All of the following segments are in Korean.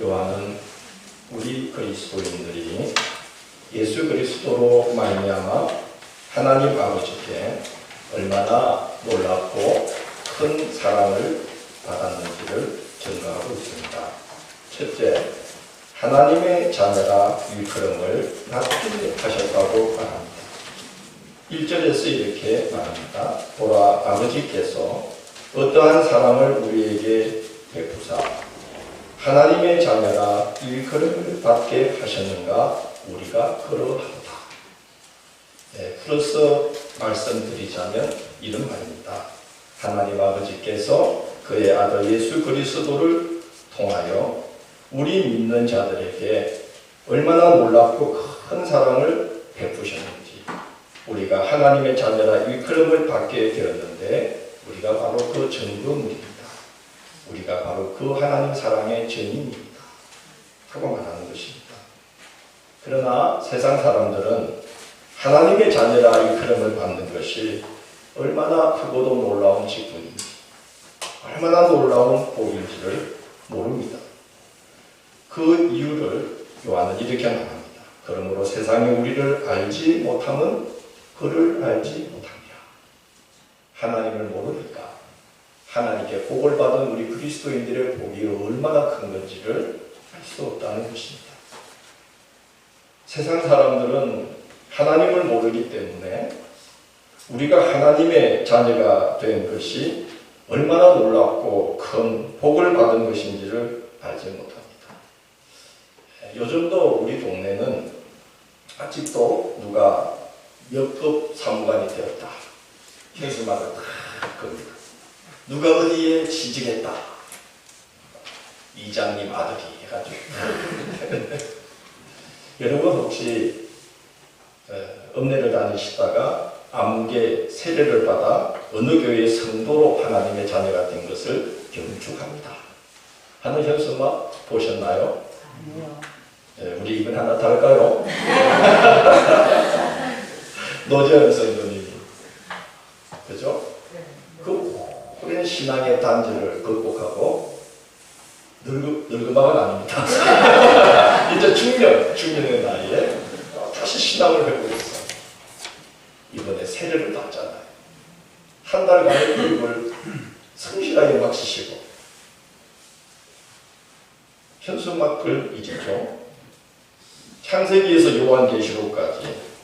요한은 우리 그리스도인들이 예수 그리스도로 말미암아 하나님 아버지께 얼마나 놀랍고 큰 사랑을 받았는지를 증거하고 있습니다. 첫째, 하나님의 자녀라 일컬음을 받게 하셨다고 말합니다. 1절에서 이렇게 말합니다. 보라, 아버지께서 어떠한 사랑을 우리에게 베푸사 하나님의 자녀라 일컬음을 받게 하셨는가 우리가 그러하도다. 풀어서 말씀드리자면 이런 말입니다. 하나님 아버지께서 그의 아들 예수 그리스도를 통하여 우리 믿는 자들에게 얼마나 놀랍고 큰 사랑을 베푸셨는지, 우리가 하나님의 자녀라 일컬음을 받게 되었는데 우리가 바로 그 증거물입니다. 우리가 바로 그 하나님 사랑의 증인입니다 하고 말하는 것입니다. 그러나 세상 사람들은 하나님의 자녀라 일컬음을 받는 것이 얼마나 크고도 놀라운 직분인지, 얼마나 놀라운 복인지를 모릅니다. 그 이유를 요한은 이렇게 말합니다. 그러므로 세상이 우리를 알지 못하면 그를 알지 못합니다. 하나님을 모르니까 하나님께 복을 받은 우리 그리스도인들의 복이 얼마나 큰 건지를 알 수 없다는 것입니다. 세상 사람들은 하나님을 모르기 때문에 우리가 하나님의 자녀가 된 것이 얼마나 놀랍고 큰 복을 받은 것인지를 알지 못합니다. 요즘도 우리 동네는 아직도 누가 몇 급 사무관이 되었다, 현수막을 딱 겁니다. 누가 어디에 취직했다, 이장님 아들이 해가지고 여러분 혹시 읍내를 다니시다가 아무개 세례를 받아 어느 교회의 성도로 하나님의 자녀가 된 것을 경축합니다 하는 현수막 보셨나요? 아니요. 우리 이건 하나 달까요? 노재현 성도님이, 그죠? 그 오랜 신앙의 단절을 극복하고 늙음학은 아닙니다. 이제 중년의 나이에 다시 신앙을 회복했어요. 이번에 세례를 받잖아요. 한 달간의 교육을 성실하게 마치시고 현수막을 잊죠. 창세기에서 요한계시록까지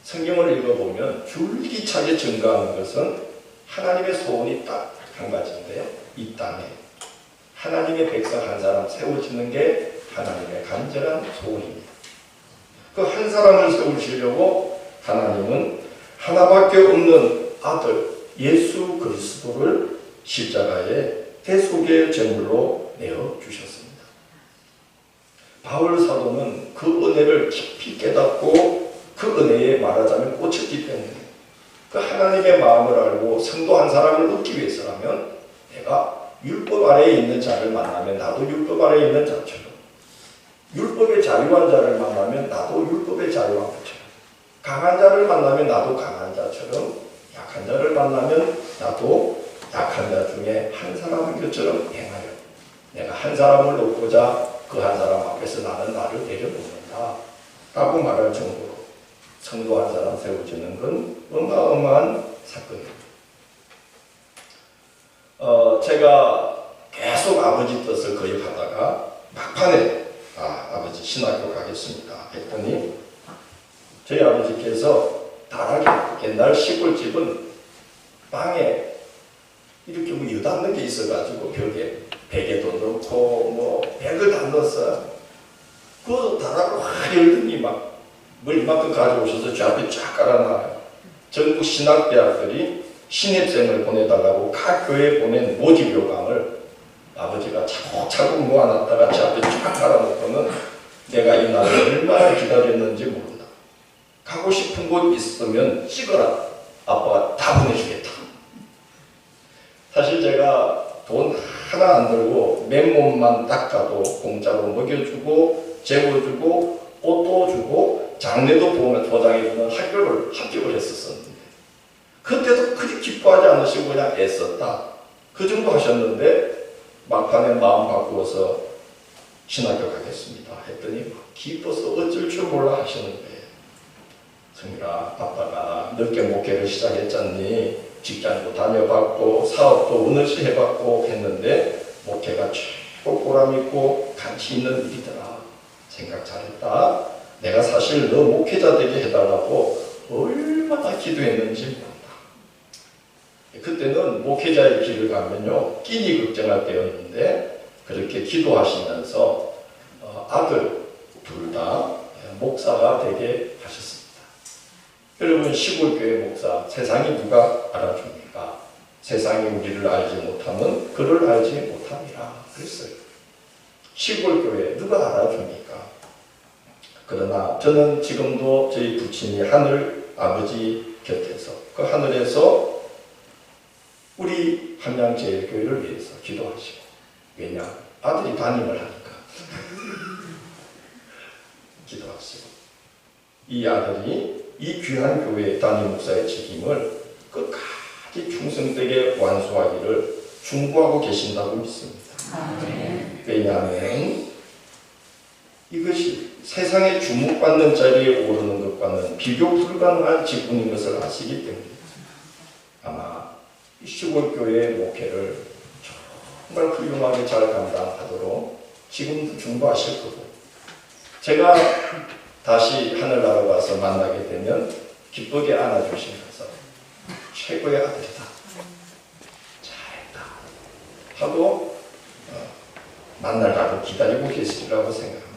성경을 읽어보면 줄기차게 증가하는 것은 하나님의 소원이 딱 한 가지인데요. 이 땅에 하나님의 백성 한 사람 세워지는 게 하나님의 간절한 소원입니다. 그 한 사람을 세우시려고 하나님은 하나밖에 없는 아들 예수 그리스도를 십자가에 대속의 제물로 내어주셨습니다. 바울 사도는 그 은혜를 깊이 깨닫고 그 은혜에 말하자면 꽂혔기 때문에 그 하나님의 마음을 알고 성도 한 사람을 얻기 위해서라면 내가 율법 아래에 있는 자를 만나면 나도 율법 아래에 있는 자처럼, 율법의 자유한 자를 만나면 나도 율법의 자유한 자처럼, 강한 자를 만나면 나도 강한 자처럼, 약한 자를 만나면 나도 약한 자 중에 한 사람인 것처럼 행하여 내가 한 사람을 얻고자 그 한 사람 앞에서 나는 나를 내려놓는다 라고 말할 정도로 성도 한 사람 세워지는 건 어마어마한 사건입니다. 제가 계속 아버지 뜻을 거역하다가 막판에 아버지 신학교 가겠습니다 했더니 저희 아버지께서 다락에 옛날 시골집은 방에 이렇게 뭐 여닫는 게 있어가지고 벽에 베개도 넣고 뭐 벽을 다 넣었어요. 그 다락을 확 열더니 막 뭘 이만큼 가져오셔서 저 앞에 쫙 깔아놔요. 전국 신학대학들이 신입생을 보내달라고 각 교회에 보낸 모집 요강을 아버지가 차곡차곡 모아놨다가 저 앞에 쫙 깔아놓고는 내가 이 날을 얼마나 기다렸는지 모른다. 가고 싶은 곳 있으면 찍어라. 아빠가 다 보내주겠다. 사실 제가 돈 하나 안 들고 맨몸만 닦아도 공짜로 먹여주고 재워주고 옷도 주고 장례도 보장해주는 학교를 합격을 했었는데 그때도 그리 기뻐하지 않으시고 그냥 애썼다. 그 정도 하셨는데 막판에 마음 바꾸어서 신학교 가겠습니다 했더니 막 기뻐서 어쩔 줄 몰라 하시는 거예요. 성일아, 아빠가 늦게 목회를 시작했잖니. 직장도 다녀봤고 사업도 어느새 해봤고 했는데 목회가 최고 보람있고 가치 있는 일이더라. 생각 잘했다. 내가 사실 너 목회자 되게 해달라고 얼마나 기도했는지 모른다. 그때는 목회자의 길을 가면요 끼니 걱정할 때였는데 그렇게 기도하시면서 아들 둘 다 목사가 되게 하셨습니다. 여러분, 시골교회 목사 세상이 누가 알아줍니까? 세상이 우리를 알지 못하면 그를 알지 못합니다. 그랬어요. 시골교회 누가 알아줍니까? 그러나 저는 지금도 저희 부친이 하늘 아버지 곁에서 그 하늘에서 우리 함양제일교회를 위해서 기도하시고, 왜냐? 아들이 담임을 하니까 기도하시고, 이 아들이 이 귀한 교회의 담임 목사의 책임을 끝까지 충성되게 완수하기를 충고하고 계신다고 믿습니다. 왜냐하면 이것이 세상에 주목받는 자리에 오르는 것과는 비교 불가능한 직분인 것을 아시기 때문입니다. 아마 이 시골교회의 목회를 정말 훌륭하게 잘 감당하도록 지금도 중보하실 거고, 제가 다시 하늘나라 가서 만나게 되면 기쁘게 안아주시면서 최고의 아들이다, 잘했다 하고 만날 날을 기다리고 계시리라고 생각합니다.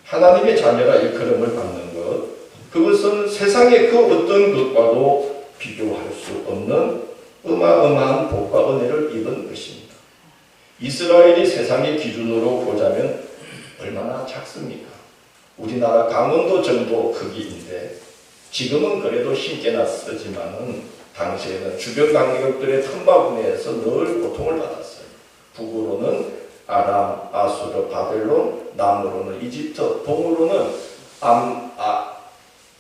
하나님의 자녀라 일컬음을 받는 것, 그것은 세상의 그 어떤 것과도 비교할 수 없는 어마어마한 복과 은혜를 입은 것입니다. 이스라엘이 세상의 기준으로 보자면 얼마나 작습니까? 우리나라 강원도 정도 크기인데 지금은 그래도 힘께나 쓰지만은 당시에는 주변 강력들의 틈바구니에서 늘 고통을 받았어요. 북으로는 아람, 아수르, 바벨론, 남으로는 이집트, 동으로는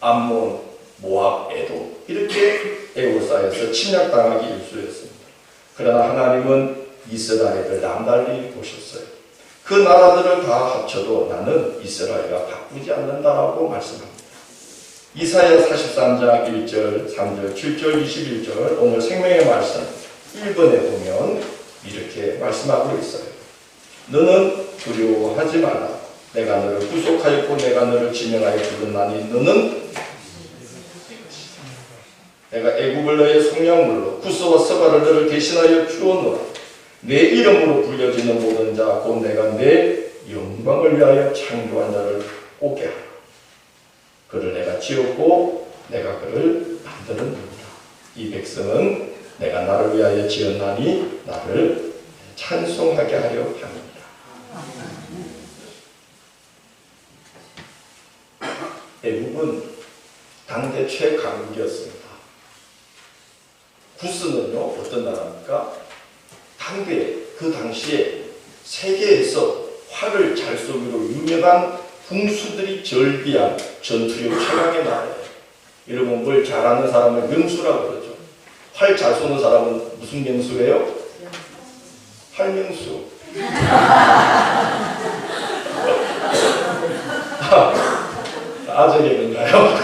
암몬, 모압, 에돔, 이렇게 에워싸여서 침략당하기 일쑤였습니다. 그러나 하나님은 이스라엘을 남달리 보셨어요. 그 나라들을 다 합쳐도 나는 이스라엘과 바꾸지 않는다라고 말씀합니다. 이사야 43장 1절, 3절, 7절, 21절, 오늘 생명의 말씀 1번에 보면 이렇게 말씀하고 있어요. 너는 두려워하지 말라. 내가 너를 구속하였고 내가 너를 지명하여 부르나니 너는 내가 애굽을 너의 속량물로 구스와 서바를 너를 대신하여 주었노라. 내 이름으로 불려지는 모든 자 곧 내가 내 영광을 위하여 창조한 자를 오게 하라. 그를 내가 지었고 내가 그를 만들었느니라. 이 백성은 내가 나를 위하여 지었나니 나를 찬송하게 하려 합니다. 애굽은 당대 최강국이었습니다. 구스는요 어떤 나라입니까? 당대 그 당시에 세계에서 활을 잘 쏘기로 유명한 궁수들이 절비한 전투력 최강의 나라예요. 여러분, 뭘 잘하는 사람을 명수라고 그러죠. 활 잘 쏘는 사람은 무슨 명수예요? 활명수. 아재개그인가요?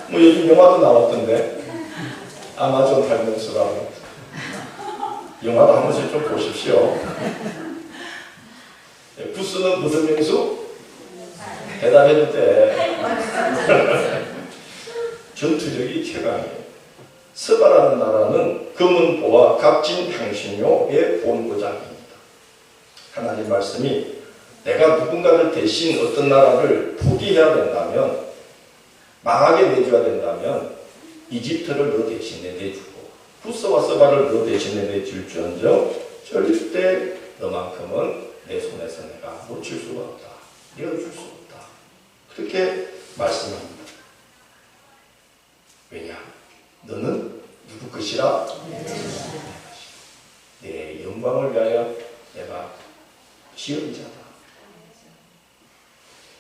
뭐 요즘 영화도 나왔던데 아마존 활명수라고. 영화도 한 번씩 좀 보십시오. 구스는 무슨 명수? 대답해도 돼. 전투력이 최강이에요. 스바라는 나라는 금은보와 값진 향신료의 본고장입니다. 하나님 말씀이 내가 누군가를 대신 어떤 나라를 포기해야 된다면, 망하게 내줘야 된다면 이집트를 너 대신에 내주고 구스와 스바를 너 대신에 내줄지언정 절대 너만큼은 내 손에서 내가 놓칠 수가 없다. 내어줄 수 없다. 그렇게 말씀합니다. 왜냐? 너는 누구 것이라? 내 영광을 위하여 내가 지은 자다.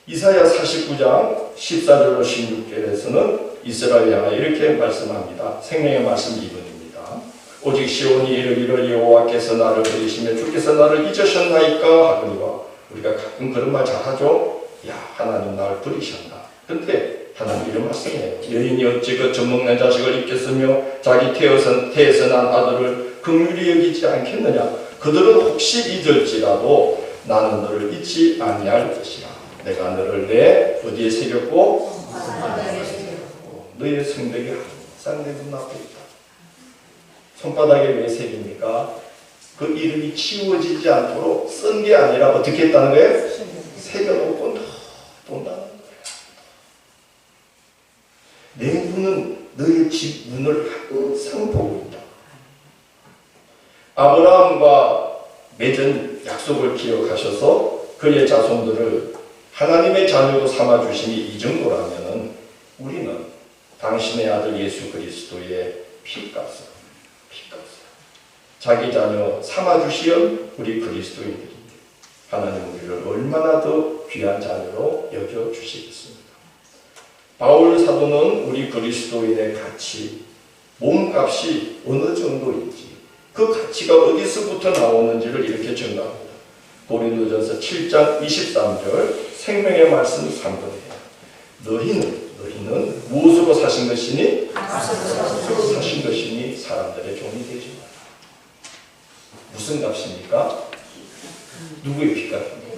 이사야 49장 14절로 16절에서는 이스라엘 향하여 이렇게 말씀합니다. 생명의 말씀 2번입니다. 오직 시온이 이르기를 여호와께서 나를 버리시며 주께서 나를 잊으셨나이까 하거니와 우리가 가끔 그런 말 잘하죠. 야, 하나님 나를 버리셨나. 근데 하나님 이런 말씀이에요. 여인이 어찌 그 젖먹는 자식을 잊겠으며 자기 태에서 난 아들을 긍휼히 여기지 않겠느냐. 그들은 혹시 잊을지라도 나는 너를 잊지 아니할 것이라. 내가 너를 내 어디에 새겼고 너의 성벽이 항상 내 눈앞에 있다. 손바닥에 왜 새깁니까? 그 이름이 치워지지 않도록 쓴 게 아니라 어떻게 했다는 거예요? 새겨놓고 본다는 거예요. 내 눈은 너의 집 문을 항상 보고 있다. 아브라함과 맺은 약속을 기억하셔서 그의 자손들을 하나님의 자녀로 삼아주심이 이 정도라면 우리는 당신의 아들 예수 그리스도의 피값을 자기 자녀 삼아주시온 우리 그리스도인들인데 하나님 우리를 얼마나 더 귀한 자녀로 여겨주시겠습니까? 바울 사도는 우리 그리스도인의 가치, 몸값이 어느 정도인지 그 가치가 어디서부터 나오는지를 이렇게 증거합니다. 고린도전서 7장 23절 생명의 말씀 3번이에요. 너희는 무엇으로 사신 것이니? 값으로 사신 것이니 사람들의 종이 되지 마라. 무슨 값입니까? 누구의 피값입니까?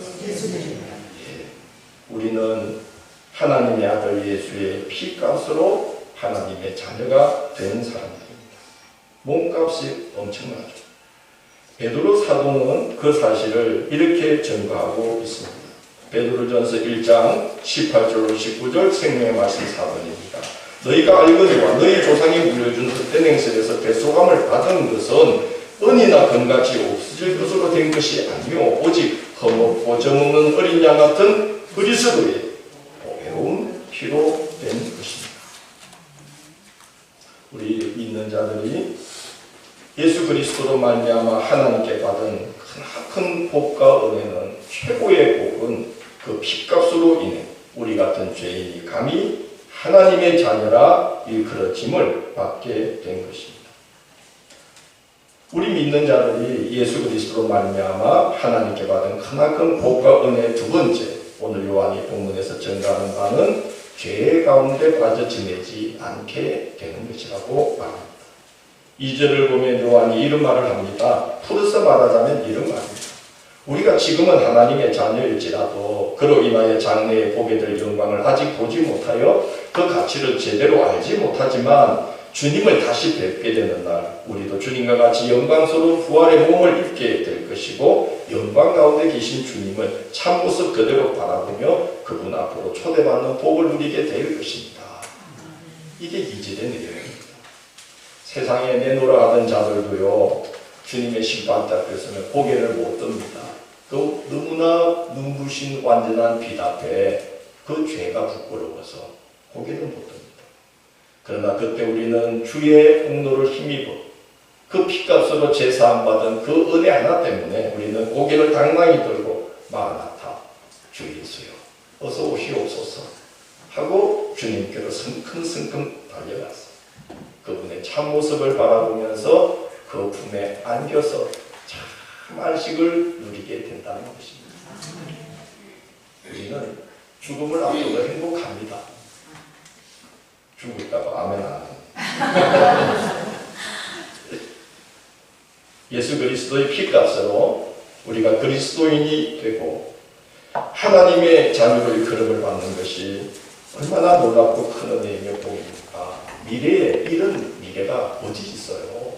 우리는 하나님의 아들 예수의 피값으로 하나님의 자녀가 된 사람들입니다. 몸값이 엄청나죠. 베드로 사도는 그 사실을 이렇게 증거하고 있습니다. 베드로전서 1장 18절로 19절 생명의 말씀 4번입니다. 너희가 알거니와 너희 조상이 물려준 헛된 행실에서 대속함을 받은 것은 은이나 금같이 없어질 것으로 된 것이 아니요 오직 흠없고 정없는 어린 양 같은 그리스도의 보배로운 피로 된 것입니다. 우리 믿는 자들이 예수 그리스도로 말미암아 하나님께 받은 큰 복과 은혜는 최고의 복은 그 피값으로 인해 우리 같은 죄인이 감히 하나님의 자녀라 일컬어짐을 받게 된 것입니다. 우리 믿는 자들이 예수 그리스도로 말미암아 하나님께 받은 크나큰 복과 은혜의 두 번째, 오늘 요한이 본문에서 증거하는 바는 죄 가운데 빠져 지내지 않게 되는 것이라고 말합니다. 2절을 보면 요한이 이런 말을 합니다. 풀어서 말하자면 이런 말입니다. 우리가 지금은 하나님의 자녀일지라도 그로 인하여 장래에 보게 될 영광을 아직 보지 못하여 그 가치를 제대로 알지 못하지만 주님을 다시 뵙게 되는 날 우리도 주님과 같이 영광스러운 부활의 몸을 입게 될 것이고 영광 가운데 계신 주님을 참모습 그대로 바라보며 그분 앞으로 초대받는 복을 누리게 될 것입니다. 이게 2절의 내용입니다. 세상에 내놓으라 하던 자들도요 주님의 심판 앞에서는 고개를 못 듭니다. 또 너무나 눈부신 완전한 빛 앞에 그 죄가 부끄러워서 고개를 못 듭니다. 그러나 그때 우리는 주의 공로를 힘입어 그 피값으로 제사함 받은 그 은혜 하나 때문에 우리는 고개를 당당히 들고 마라나타 주 예수여 어서 오시옵소서 하고 주님께로 성큼성큼 달려갔어. 그분의 참모습을 바라보면서 그 품에 안겨서 참 안식을 누리게 된다는 것입니다. 우리는 죽음을 앞두고 행복합니다. 죽을까봐 아멘 안 합니다. 예수 그리스도의 피값으로 우리가 그리스도인이 되고 하나님의 자녀로 일컬음을 받는 것이 얼마나 놀랍고 큰 은혜이며 복입니까? 미래에 이런 미래가 어디 있어요?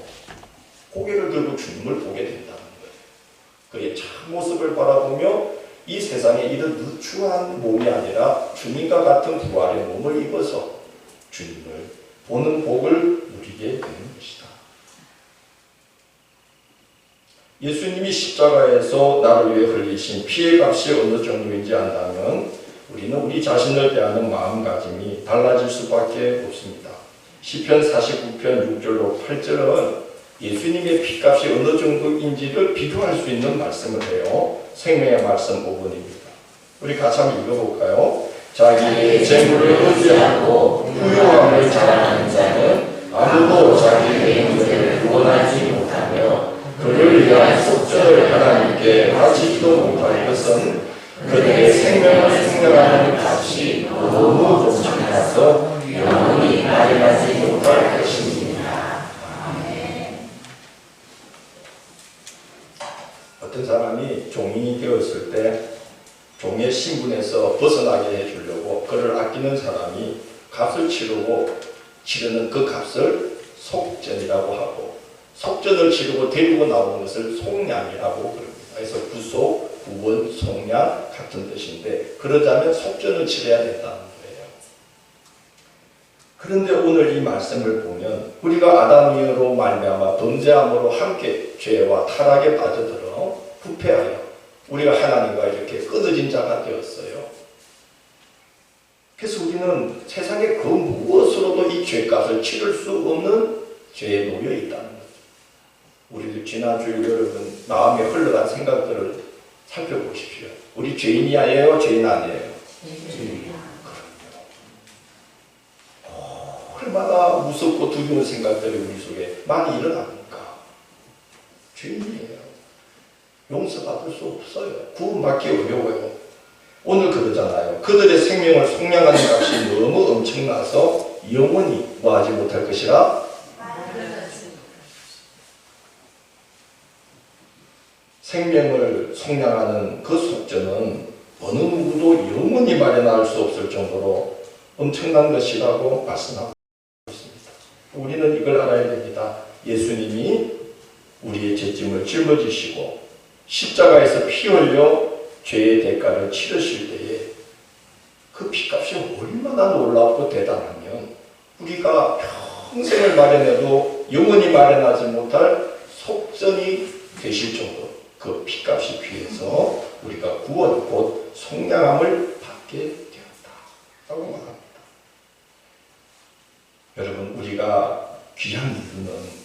고개를 들고 주님을 보게 된다는 거예요. 그의 참모습을 바라보며 이 세상에 이런 누추한 몸이 아니라 주님과 같은 부활의 몸을 입어서 주님을 보는 복을 누리게 되는 것이다. 예수님이 십자가에서 나를 위해 흘리신 피의 값이 어느 정도인지 안다면 우리는 우리 자신을 대하는 마음가짐이 달라질 수밖에 없습니다. 시편 49편 6절로 8절은 예수님의 피값이 어느 정도인지를 비교할 수 있는 말씀을 해요. 생명의 말씀 5번입니다. 우리 같이 한번 읽어볼까요? 자기의 재물을 의지하고 부유함을 자랑하는 자는 아무도 자기의 문제를 구원하지 못하며 그를 위한 속죄를 하나님께 바치지도 못할 것은 어떤 사람이 종이 되었을 때 종의 신분에서 벗어나게 해주려고 그를 아끼는 사람이 값을 치르는 그 값을 속전이라고 하고, 속전을 치르고 데리고 나오는 것을 속량이라고 그럽니다. 그래서 구속, 구원, 속량 같은 뜻인데, 그러자면 속전을 치러야 된다는 거예요. 그런데 오늘 이 말씀을 보면 우리가 아담으로 말미암아 범죄함으로 함께 죄와 타락에 빠져들어 부패하여 우리가 하나님과 이렇게 끊어진 자가 되었어요. 그래서 우리는 세상에 그 무엇으로도 이 죄값을 치를 수 없는 죄에 놓여 있다는 거죠. 우리도 지난주 여러분 마음에 흘러간 생각들을 살펴보십시오. 우리 죄인이 아니에요? 죄인 아니에요? 얼마나 무섭고 두려운 생각들이 우리 속에 많이 일어납니까? 죄인이에요. 용서받을 수 없어요. 구원받기 어려워요. 오늘 그러잖아요. 그들의 생명을 속량하는 값이 너무 엄청나서 영원히 뭐하지 못할 것이라. 생명을 속량하는 그 속전은 어느 누구도 영원히 마련할 수 없을 정도로 엄청난 것이라고 말씀하고 있습니다. 우리는 이걸 알아야 됩니다. 예수님이 우리의 죄짐을 짊어지시고 십자가에서 피 흘려 죄의 대가를 치르실 때에 그 피값이 얼마나 놀랍고 대단하면 우리가 평생을 마련해도 영원히 마련하지 못할 속전이 되실 정도 그 피값이 귀해서 우리가 구원 곧 속량함을 받게 되었다라고 말합니다. 여러분, 우리가 귀한 이유는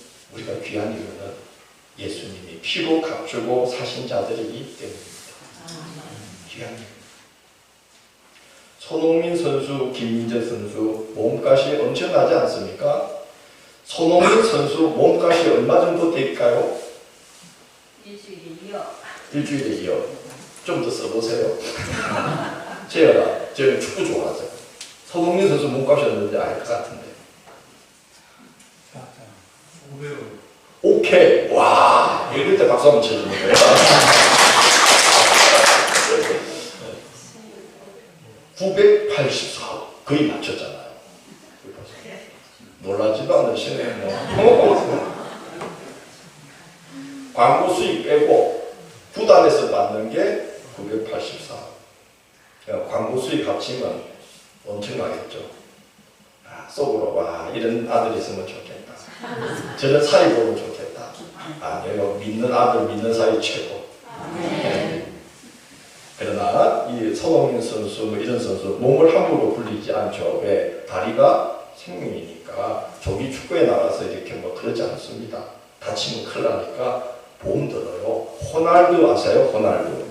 예수님이 피로 값주고 사신 자들이기 때문입니다. 귀한 이유. 손흥민 선수, 김민재 선수 몸값이 엄청나지 않습니까? 손흥민 선수 몸값이 얼마 정도 될까요? 일주일에 2억. 좀 더 써보세요. 재열아, 저는 축구 좋아하죠. 손흥민 선수 몸값이 얼마인지 알 것 같은데. 500원. 오케이. 와, 이럴 때 박수 한번 쳐주는 거예요. 984억. 거의 맞췄잖아요. 놀라지도 않으시네요. 광고 수익 빼고 구단에서 받는 게 984억. 광고 수익 합치면 엄청나겠죠. 속으로 와, 이런 아들이 있으면 좋겠다. 저런 사이 보면 좋겠다. 아니에요. 믿는 아들, 믿는 사이 최고. 네. 그러나 이 손흥민 선수, 이런 선수 몸을 함부로 굴리지 않죠. 왜? 다리가 생명이니까 조기 축구에 나가서 이렇게 그러지 않습니다. 다치면 큰일 나니까 보험 들어요. 호날두 아세요? 호날두.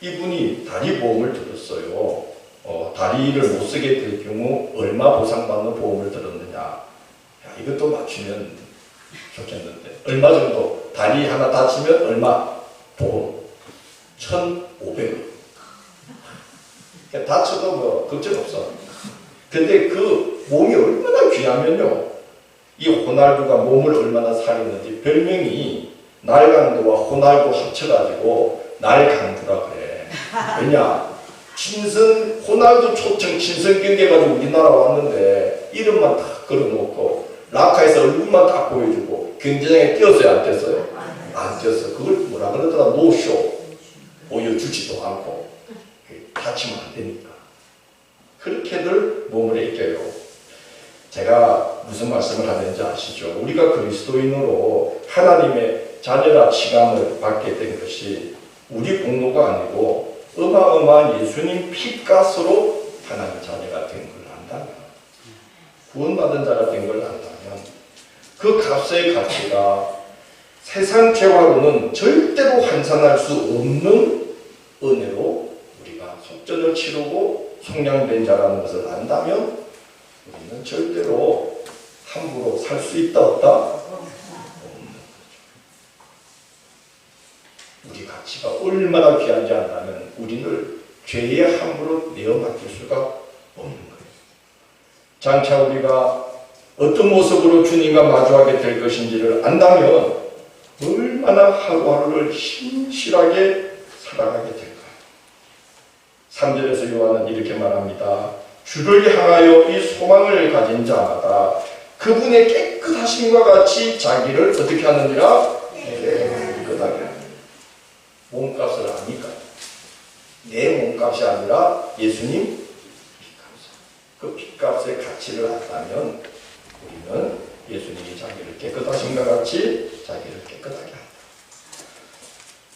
이분이 다리 보험을 들었어요. 다리를 못 쓰게 될 경우 얼마 보상받는 보험을 들었느냐. 야, 이것도 맞추면 좋겠는데. 얼마 정도? 다리 하나 다치면 얼마? 보험. 1,500원. 다쳐도 걱정 없어. 근데 그 몸이 얼마나 귀하면요. 이 호날두가 몸을 얼마나 살렸는지 별명이 날강도와 호날두 합쳐가지고 날강두라 그래. 왜냐? 호날두 초청 친선 경기 가지고 우리나라 왔는데 이름만 딱 걸어놓고 라카에서 얼굴만 딱 보여주고 경기장에 뛰었어요? 안 뛰었어요? 안 뛰었어. 그걸 뭐라 그러더라? 노쇼. 보여주지도 않고 다치면 안 되니까. 그렇게들 몸을 아껴요. 제가 무슨 말씀을 하는지 아시죠? 우리가 그리스도인으로 하나님의 자녀라 칭함을 받게 된 것이 우리 공로가 아니고 어마어마한 예수님 피값으로 하나님 자녀가 된 걸 안다면, 구원받은 자가 된 걸 안다면 그 값의 가치가 세상 재화로는 절대로 환산할 수 없는 은혜로 우리가 속전을 치르고 속량된 자라는 것을 안다면 우리는 절대로 함부로 살 수 있다 없다? 없는 거죠. 우리 가치가 얼마나 귀한지 안다면 우리를 죄에 함부로 내어 맡길 수가 없는 거예요. 장차 우리가 어떤 모습으로 주님과 마주하게 될 것인지를 안다면 얼마나 하루하루를 신실하게 살아가게 될까. 3절에서 요한은 이렇게 말합니다. 주를 향하여 이 소망을 가진 자마다 그분의 깨끗하심과 같이 자기를 어떻게 하느니라? 깨끗하게 하느니라. 몸값을 아니까. 내 몸값이 아니라 예수님 핏값. 그 핏값의 가치를 안다면 우리는 예수님이 자기를 깨끗하심과 같이 자기를 깨끗하게 한다.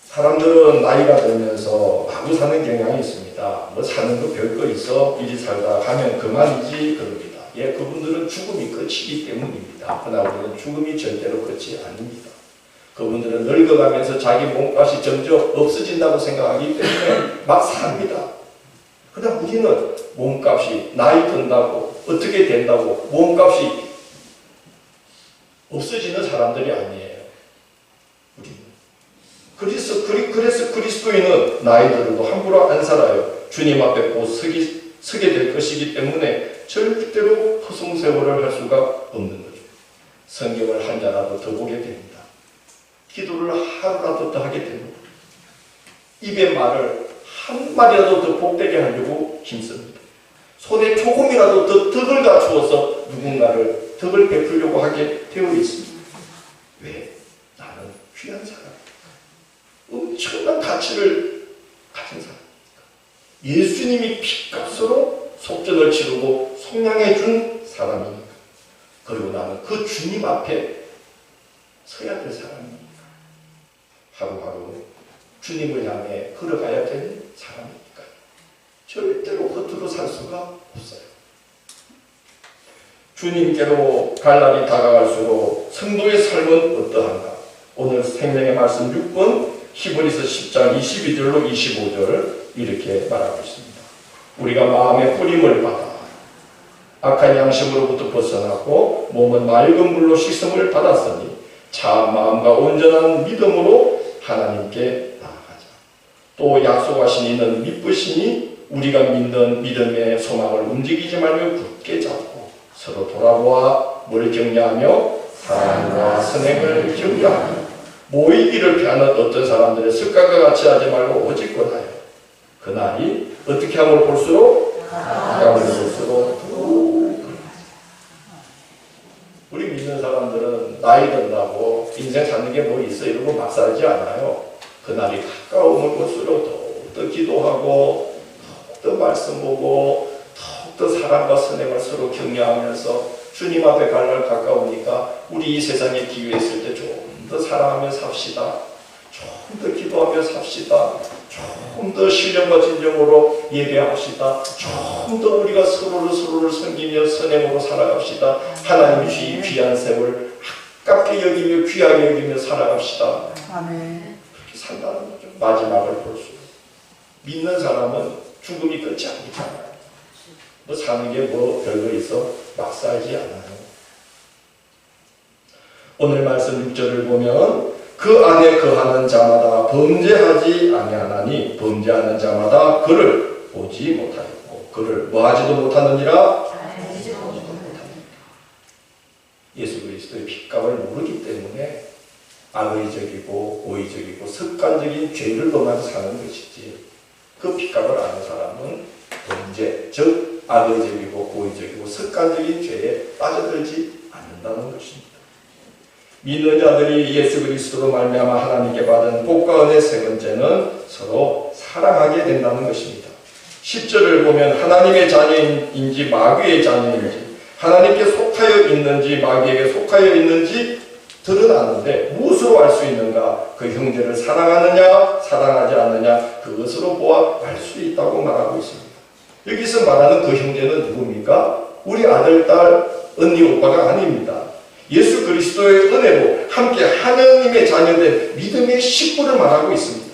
사람들은 나이가 들면서 마구 사는 경향이 있습니다. 뭐 사는 거 별거 있어 이리 살다 가면 그만이지 그럽니다. 예, 그분들은 죽음이 끝이기 때문입니다. 그러나 우리는 죽음이 절대로 끝이 아닙니다. 그분들은 늙어가면서 자기 몸값이 점점 없어진다고 생각하기 때문에 막 삽니다. 그러나 우리는 몸값이 나이 든다고 어떻게 된다고 몸값이 없어지는 사람들이 아니에요. 우리는. 그래서 그리스도인은 나이 들어도 함부로 안 살아요. 주님 앞에 곧 서게 될 것이기 때문에 절대로 허송세월을 할 수가 없는 거죠. 성경을 한 자라도 더 보게 됩니다. 기도를 하루라도 더 하게 됩니다. 입의 말을 한 마디라도 더 복되게 하려고 힘씁니다. 손에 조금이라도 더 덕을 갖추어서 누군가를 덕을 베풀려고 하게 되어 있습니다. 왜? 나는 귀한 사람이니까. 엄청난 가치를 가진 사람이니까. 예수님이 핏값으로 속전을 치르고 속량해 준 사람이니까. 그리고 나는 그 주님 앞에 서야 될 사람이니까. 하루하루 주님을 향해 걸어가야 될 사람이니까. 절대로 겉으로 살 수가 없어요. 주님께로 갈 날이 다가갈수록 성도의 삶은 어떠한가? 오늘 생명의 말씀 6번 히브리서 10장 22절로 25절 이렇게 말하고 있습니다. 우리가 마음의 뿌림을 받아 악한 양심으로부터 벗어나고 몸은 맑은 물로 씻음을 받았으니 참 마음과 온전한 믿음으로 하나님께 나아가자. 또 약속하신 이는 믿으시니 우리가 믿는 믿음의 소망을 움직이지 말며 굳게 잡고 서로 돌아보아 뭘 격려하며 사랑과 선행을 격려하며 모이기를 피하는 어떤 사람들의 습관과 같이 하지 말고 오직 권하여 그날이 어떻게 함을 볼수록 가까움을 볼수록 우리 믿는 사람들은 나이 든다고 인생 사는 게 뭐 있어 이러고 막 살지 않아요. 그날이 가까움을 볼수록 더욱더 기도하고 더욱더 말씀 보고 더욱더 사랑과 선행을 서로 격려하면서 주님 앞에 갈 날 가까우니까 우리 이 세상에 기회 있을 때 좀 더 사랑하며 삽시다. 좀 더 기도하며 삽시다. 좀 더 신령과 진정으로 예배합시다. 좀 더 우리가 서로를 섬기며 선행으로 살아갑시다. 하나님이 주신 귀한 세월 아깝게 여기며 귀하게 여기며 살아갑시다. 아멘. 그렇게 산다는 거죠. 마지막을 볼 수. 믿는 사람은 죽음이 끝이 아니잖아요. 뭐 사는 게 뭐 별거 있어? 막 살지 않아요. 오늘 말씀 6절을 보면 그 안에 거하는 자마다 범죄하지 아니하나니 범죄하는 자마다 그를 보지 못하였고 그를 뭐하지도 못하느니라. 예수 그리스도의 핏값을 모르기 때문에 악의적이고 고의적이고 습관적인 죄를 범하며 사는 것이지 그 핏값을 아는 사람은 범죄, 즉 악의적이고 고의적이고 습관적인 죄에 빠져들지 않는다는 것입니다. 믿는 자들이 예수 그리스도로 말미암아 하나님께 받은 복과 은혜 세 번째는 서로 사랑하게 된다는 것입니다. 10절을 보면 하나님의 자녀인지 마귀의 자녀인지 하나님께 속하여 있는지 마귀에게 속하여 있는지 드러나는데 무엇으로 알 수 있는가? 그 형제를 사랑하느냐 사랑하지 않느냐 그것으로 보아 알 수 있다고 말하고 있습니다. 여기서 말하는 그 형제는 누굽니까? 우리 아들, 딸, 언니, 오빠가 아닙니다. 예수 그리스도의 은혜로 함께 하나님의 자녀된 믿음의 식구를 말하고 있습니다.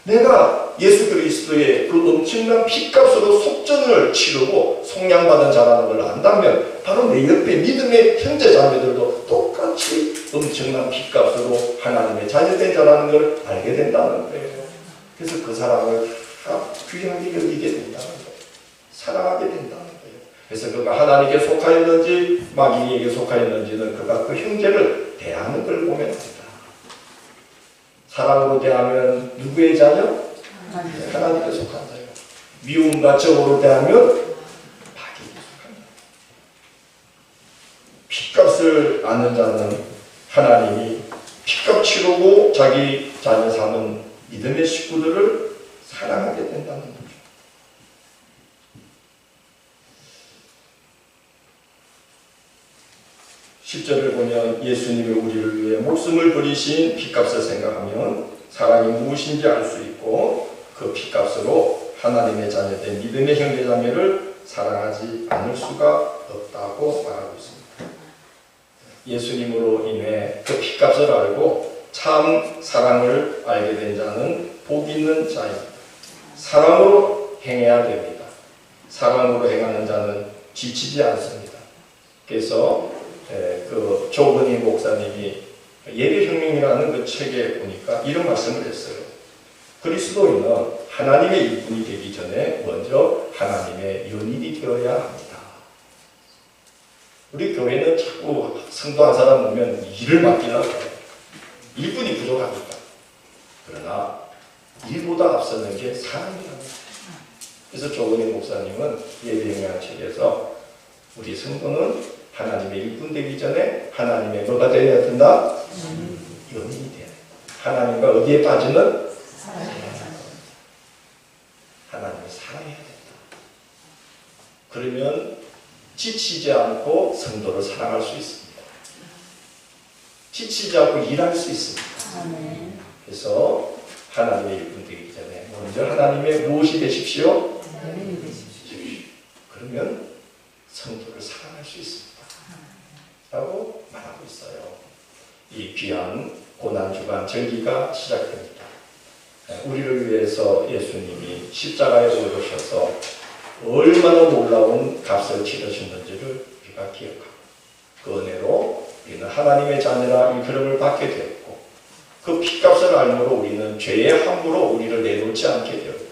내가 예수 그리스도의 그 엄청난 핏값으로 속전을 치르고 속량받은 자라는 걸 안다면 바로 내 옆에 믿음의 형제 자매들도 똑같이 엄청난 핏값으로 하나님의 자녀된 자라는 걸 알게 된다는 거예요. 그래서 그 사람을 귀하게 여기게 된다는 거예요. 사랑하게 된다는 거예요. 그래서 그가 하나님께 속하였는지 마귀에게 속하였는지는 그가 그 형제를 대하는 걸 보면 합니다. 사랑으로 대하면 누구의 자녀? 하나님께 속한 자요. 미움과 저으로 대하면 마귀에게 속한 자. 핏값을 아는 자는 하나님이 핏값 치르고 자기 자녀 삼은 믿음의 식구들을 사랑하게 된다는 거죠. 10절을 보면 예수님이 우리를 위해 목숨을 버리신 핏값을 생각하면 사랑이 무엇인지 알 수 있고 그 핏값으로 하나님의 자녀된 믿음의 형제자매를 사랑하지 않을 수가 없다고 말하고 있습니다. 예수님으로 인해 그 핏값을 알고 참 사랑을 알게 된 자는 복 있는 자입니다. 사랑으로 행해야 됩니다. 사랑으로 행하는 자는 지치지 않습니다. 그래서 그 조건희 목사님이 예배혁명이라는 그 책에 보니까 이런 말씀을 했어요. 그리스도인은 하나님의 일꾼이 되기 전에 먼저 하나님의 연인이 되어야 합니다. 우리 교회는 자꾸 성도 한 사람 오면 일을 맡기려고 해요. 일꾼이 부족하니까. 그러나 일보다 앞서는 게 사랑이라고. 그래서 조건희 목사님은 예배혁명 책에서 우리 성도는 하나님의 일꾼 되기 전에 하나님의 뭐가 되어야 된다? 연인이 돼야 돼. 하나님과 어디에 빠지는? 하나님을 사랑해야 된다. 그러면 지치지 않고 성도를 사랑할 수 있습니다. 지치지 않고 일할 수 있습니다. 그래서 하나님의 일꾼 되기 전에 먼저 하나님의 무엇이 되십시오? 연인이 되십시오. 그러면 성도를 사랑할 수 있습니다. 라고 말하고 있어요. 이 귀한 고난주간 절기가 시작됩니다. 우리를 위해서 예수님이 십자가에 오르셔서 얼마나 놀라운 값을 치르셨는지를 우리가 기억하고 그 은혜로 우리는 하나님의 자녀라 일컬음을 받게 되었고 그 핏값을 알므로 우리는 죄의 함으로 우리를 내놓지 않게 되었고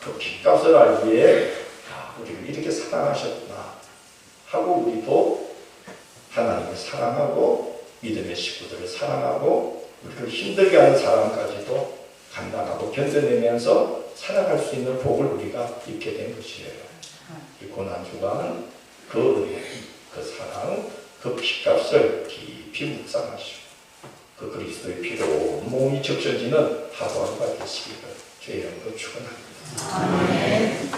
그 핏값을 알기에 우리를 이렇게 사랑하셨구나 하고 우리도 하나님을 사랑하고 믿음의 식구들을 사랑하고 우리를 힘들게 하는 사람까지도 감당하고 견뎌내면서 살아갈 수 있는 복을 우리가 입게 된 것이에요. 이 고난주간 그 은혜, 그 사랑, 그 피값을 깊이 묵상하시고 그 그리스도의 피로 몸이 적셔지는 하루하루가 되시기를 주의 이름으로 축원합니다. 아멘.